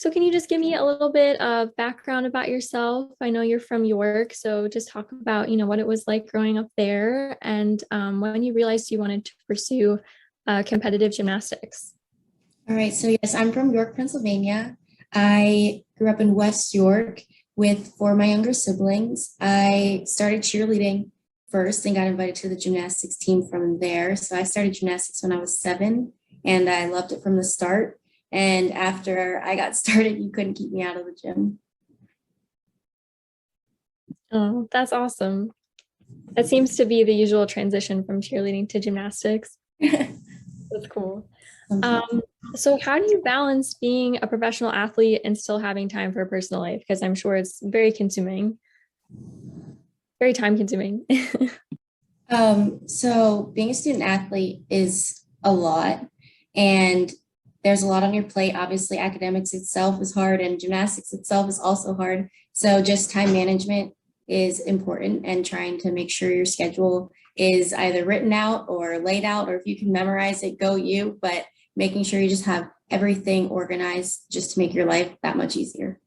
So can you just give me a little bit of background about yourself? I know you're from York, so just talk about, what it was like growing up there and when you realized you wanted to pursue competitive gymnastics. All right, so yes, I'm from York, Pennsylvania. I grew up in West York with four of my younger siblings. I started cheerleading first and got invited to the gymnastics team from there. So I started gymnastics when I was 7, and I loved it from the start. And after I got started, you couldn't keep me out of the gym. Oh, that's awesome. That seems to be the usual transition from cheerleading to gymnastics. That's cool. Sometimes. Um, so how do you balance being a professional athlete and still having time for a personal life? Because I'm sure it's very consuming, very time consuming. So being a student athlete is a lot, and there's a lot on your plate. Obviously, academics itself is hard, and gymnastics itself is also hard. So just time management is important, and trying to make sure your schedule is either written out or laid out, or if you can memorize it, go you, but making sure you just have everything organized just to make your life that much easier.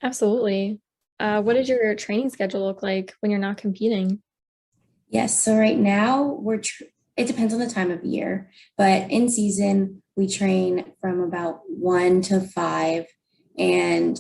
Absolutely. What does your training schedule look like when you're not competing? Yes, so right now it depends on the time of year, but in season we train from about 1 to 5. And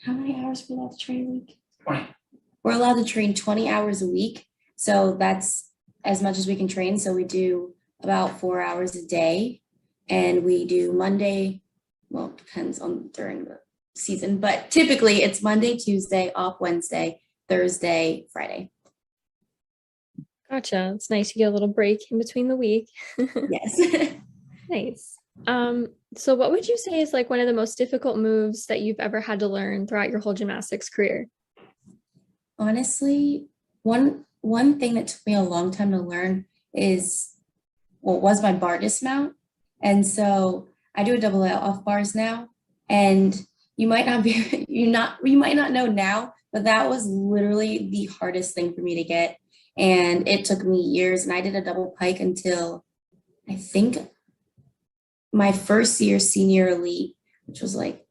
how many hours are we allowed to train a week? 20. We're allowed to train 20 hours a week. So that's as much as we can train. So we do about 4 hours a day, and we do Monday, well, it depends on during the season, but typically it's Monday, Tuesday, off Wednesday, Thursday, Friday. Gotcha. It's nice to get a little break in between the week. Yes. Nice. So what would you say is like one of the most difficult moves that you've ever had to learn throughout your whole gymnastics career? Honestly, one thing that took me a long time to learn was my bar dismount. And so I do a double out off bars now. And you might not know now, but that was literally the hardest thing for me to get. And it took me years. And I did a double pike until I think my first year senior elite, which was like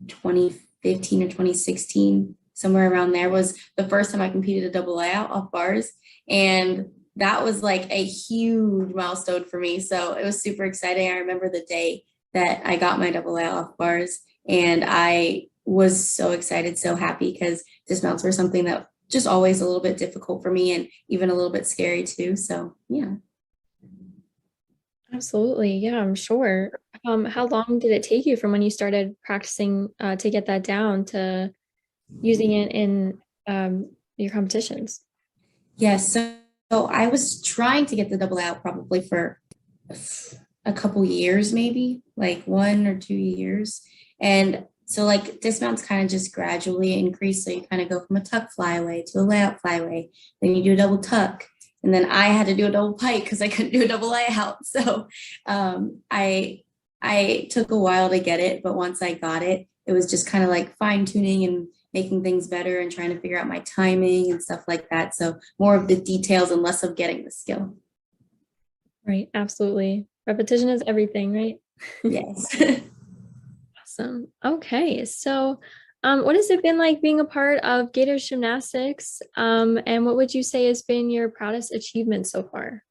2015 or 2016, somewhere around there, was the first time I competed a double layout off bars. And that was like a huge milestone for me. So it was super exciting. I remember the day that I got my double layout off bars, and I was so excited, so happy, because dismounts were something that just always a little bit difficult for me, and even a little bit scary too. So yeah. Absolutely. Yeah, I'm sure. How long did it take you from when you started practicing to get that down to using it in your competitions? Yes. So I was trying to get the double out probably for a couple years, maybe like 1 or 2 years. And so like dismounts kind of just gradually increase. So you kind of go from a tuck flyaway to a layout flyaway. Then you do a double tuck. And then I had to do a double pike because I couldn't do a double layout. So I took a while to get it, but once I got it, it was just kind of like fine tuning and making things better and trying to figure out my timing and stuff like that. So more of the details and less of getting the skill. Right, absolutely. Repetition is everything, right? Yes. Awesome. Okay, so what has it been like being a part of Gators Gymnastics? And what would you say has been your proudest achievement so far?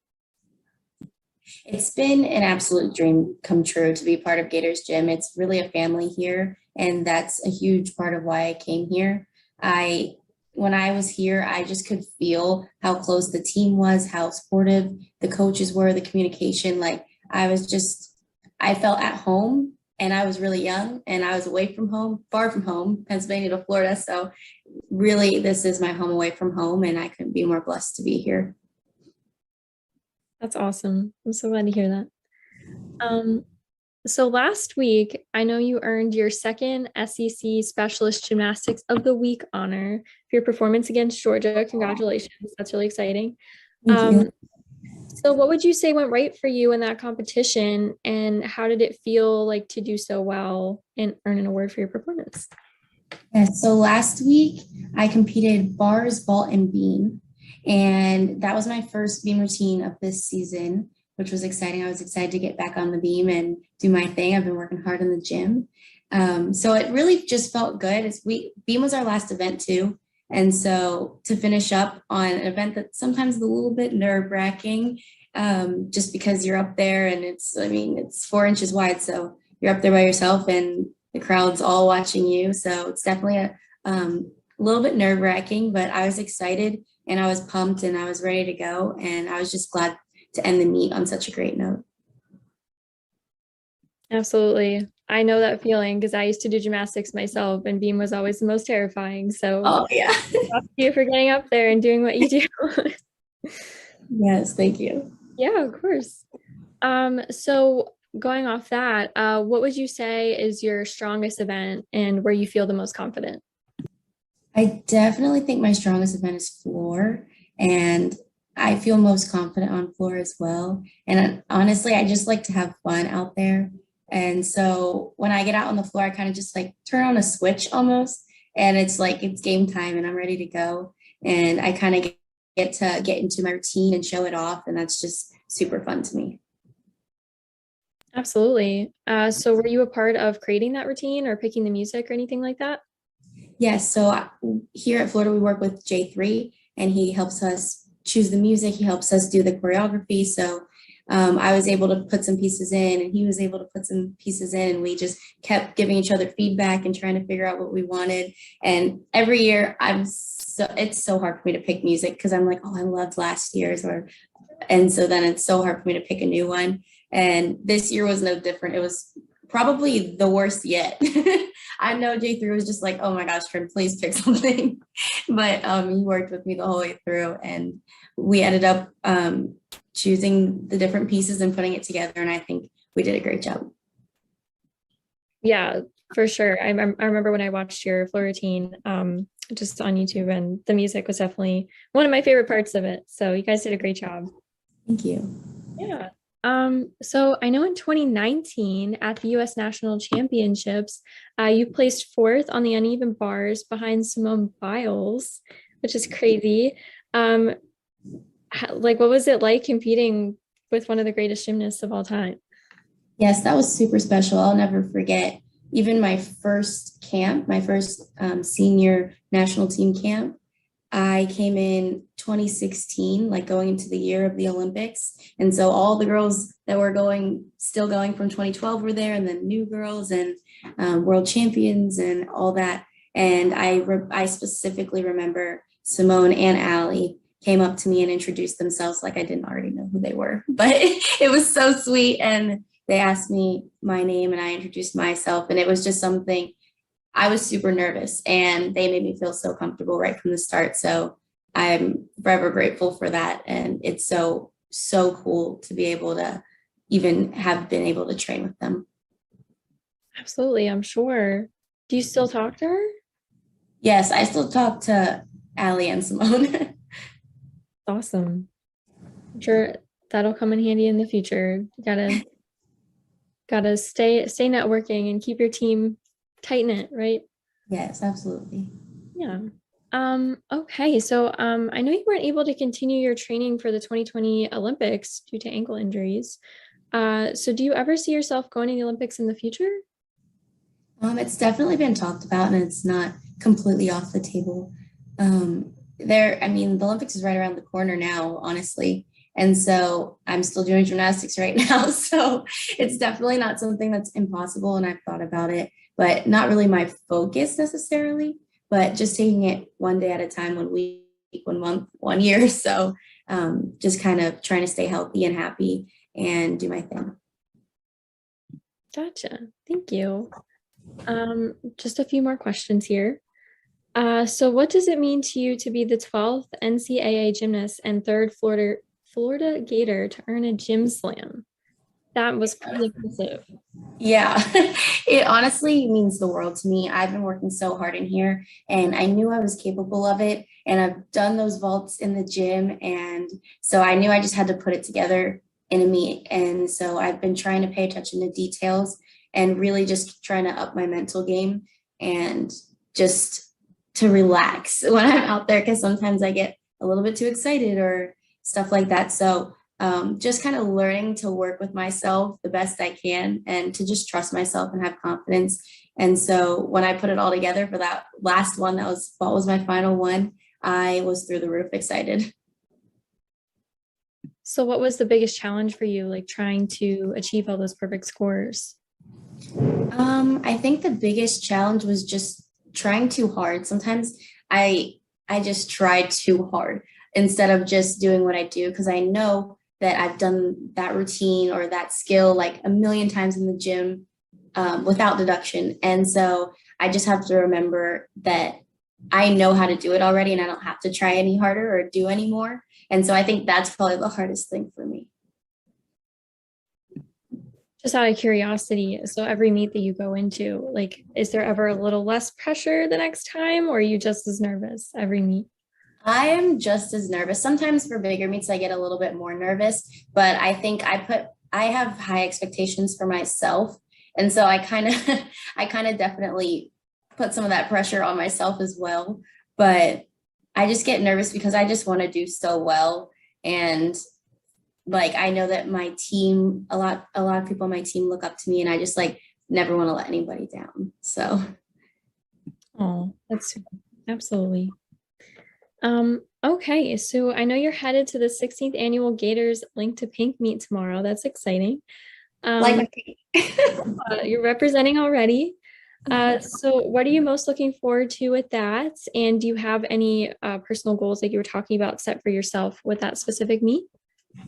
It's been an absolute dream come true to be part of Gators Gym. It's really a family here, and that's a huge part of why I came here. I When I was here, I just could feel how close the team was, how supportive the coaches were, the communication. Like I felt at home, and I was really young, and I was away from home, far from home, Pennsylvania to Florida. So really, this is my home away from home, and I couldn't be more blessed to be here. That's awesome. I'm so glad to hear that. Um, so last week, I know you earned your second SEC Specialist Gymnastics of the Week honor for your performance against Georgia. Congratulations. That's really exciting. Thank you. Um, so what would you say went right for you in that competition, and how did it feel like to do so well and earn an award for your performance? Yeah, so last week I competed bars, vault, and beam. And that was my first beam routine of this season. which was exciting. I was excited to get back on the beam and do my thing. I've been working hard in the gym. So it really just felt good. Beam was our last event too. And so to finish up on an event that's sometimes a little bit nerve-wracking, just because you're up there and it's 4 inches wide. So you're up there by yourself and the crowd's all watching you. So it's definitely a little bit nerve-wracking, but I was excited and I was pumped and I was ready to go. And I was just glad to end the meet on such a great note. Absolutely. I know that feeling because I used to do gymnastics myself and beam was always the most terrifying. So Oh, yeah. thank you for getting up there and doing what you do. Yes, thank you. Yeah, of course. So going off that, what would you say is your strongest event and where you feel the most confident? I definitely think my strongest event is floor, and I feel most confident on floor as well. And honestly, I just like to have fun out there. And so when I get out on the floor, I kind of just like turn on a switch almost, and it's like it's game time and I'm ready to go. And I kind of get to get into my routine and show it off, and that's just super fun to me. Absolutely. So were you a part of creating that routine or picking the music or anything like that? Yes, so here at Florida, we work with J3, and he helps us choose the music. He helps us do the choreography. So I was able to put some pieces in, and he was able to put some pieces in, and we just kept giving each other feedback and trying to figure out what we wanted. And every year, it's so hard for me to pick music because I'm like, oh, I loved last year's, and so then it's so hard for me to pick a new one. And this year was no different. It was probably the worst yet. I know J3 was just like, oh my gosh, Trin, please pick something. But he worked with me the whole way through, and we ended up choosing the different pieces and putting it together. And I think we did a great job. Yeah, for sure. I remember when I watched your floor routine just on YouTube, and the music was definitely one of my favorite parts of it. So you guys did a great job. Thank you. Yeah. So I know in 2019 at the US National Championships, you placed fourth on the uneven bars behind Simone Biles, which is crazy. Like, what was it like competing with one of the greatest gymnasts of all time? Yes, that was super special. I'll never forget even my first camp, my first senior national team camp. I came in 2016, like going into the year of the Olympics. And so all the girls that were still going from 2012 were there, and then new girls and world champions and all that. And I specifically remember Simone and Allie came up to me and introduced themselves like I didn't already know who they were. But it was so sweet. And they asked me my name and I introduced myself. And it was just something. I was super nervous, and they made me feel so comfortable right from the start. So I'm forever grateful for that. And it's so, so cool to be able to even have been able to train with them. Absolutely, I'm sure. Do you still talk to her? Yes, I still talk to Allie and Simone. Awesome. I'm sure that'll come in handy in the future. You gotta stay networking and keep your team tight knit, right? Yes, absolutely. Yeah. Okay. So I know you weren't able to continue your training for the 2020 Olympics due to ankle injuries. So do you ever see yourself going to the Olympics in the future? It's definitely been talked about, and it's not completely off the table. The Olympics is right around the corner now, honestly. And so I'm still doing gymnastics right now. So it's definitely not something that's impossible. And I've thought about it, but not really my focus necessarily, but just taking it one day at a time, 1 week, 1 month, 1 year. So just kind of trying to stay healthy and happy and do my thing. Gotcha. Thank you. Just a few more questions here. So what does it mean to you to be the 12th NCAA gymnast and third Florida Gator to earn a gym slam? That was pretty impressive. Yeah, it honestly means the world to me. I've been working so hard in here, and I knew I was capable of it. And I've done those vaults in the gym. And so I knew I just had to put it together in a meet. And so I've been trying to pay attention to details and really just trying to up my mental game and just to relax when I'm out there, because sometimes I get a little bit too excited or stuff like that. So just kind of learning to work with myself the best I can and to just trust myself and have confidence. And so when I put it all together for that last one, that was what was my final one, I was through the roof excited. So what was the biggest challenge for you, like trying to achieve all those perfect scores? I think the biggest challenge was just trying too hard. Sometimes I I just try too hard instead of just doing what I do because I know that I've done that routine or that skill like a million times in the gym without deduction. And so I just have to remember that I know how to do it already and I don't have to try any harder or do any more. And so I think that's probably the hardest thing for me. Just out of curiosity, so every meet that you go into, like, is there ever a little less pressure the next time, or are you just as nervous every meet? I am just as nervous. Sometimes for bigger meets, I get a little bit more nervous, but I think I have high expectations for myself. And so I kind of definitely put some of that pressure on myself as well. But I just get nervous because I just want to do so well. And like, I know that my team, a lot of people on my team look up to me and I just like never want to let anybody down. So Oh, that's absolutely. Okay, so I know you're headed to the 16th annual Gators Link to Pink meet tomorrow. That's exciting. Um, like, you're representing already. So what are you most looking forward to with that? And do you have any personal goals like you were talking about set for yourself with that specific meet?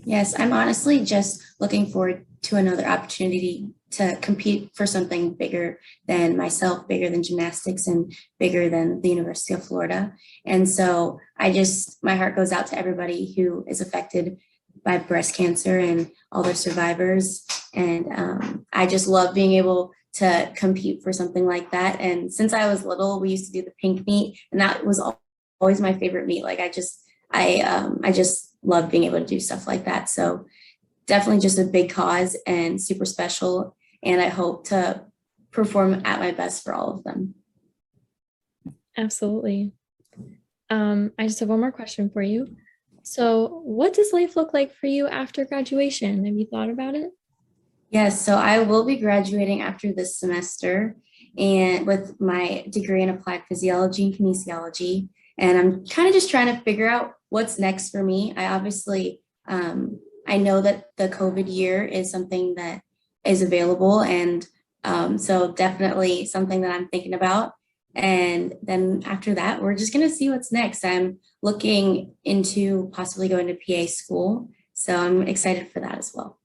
yes, I'm honestly just looking forward to another opportunity to compete for something bigger than myself, bigger than gymnastics, and bigger than the University of Florida. And so my heart goes out to everybody who is affected by breast cancer and all their survivors. And I just love being able to compete for something like that. And since I was little, we used to do the pink meet, and that was always my favorite meet. Like I just love being able to do stuff like that. So definitely just a big cause and super special. And I hope to perform at my best for all of them. Absolutely. I just have one more question for you. So, what does life look like for you after graduation? Have you thought about it? Yes, so I will be graduating after this semester and with my degree in applied physiology and kinesiology. And I'm kind of just trying to figure out what's next for me. I know that the COVID year is something that is available. And so definitely something that I'm thinking about. And then after that, we're just going to see what's next. I'm looking into possibly going to PA school. So I'm excited for that as well.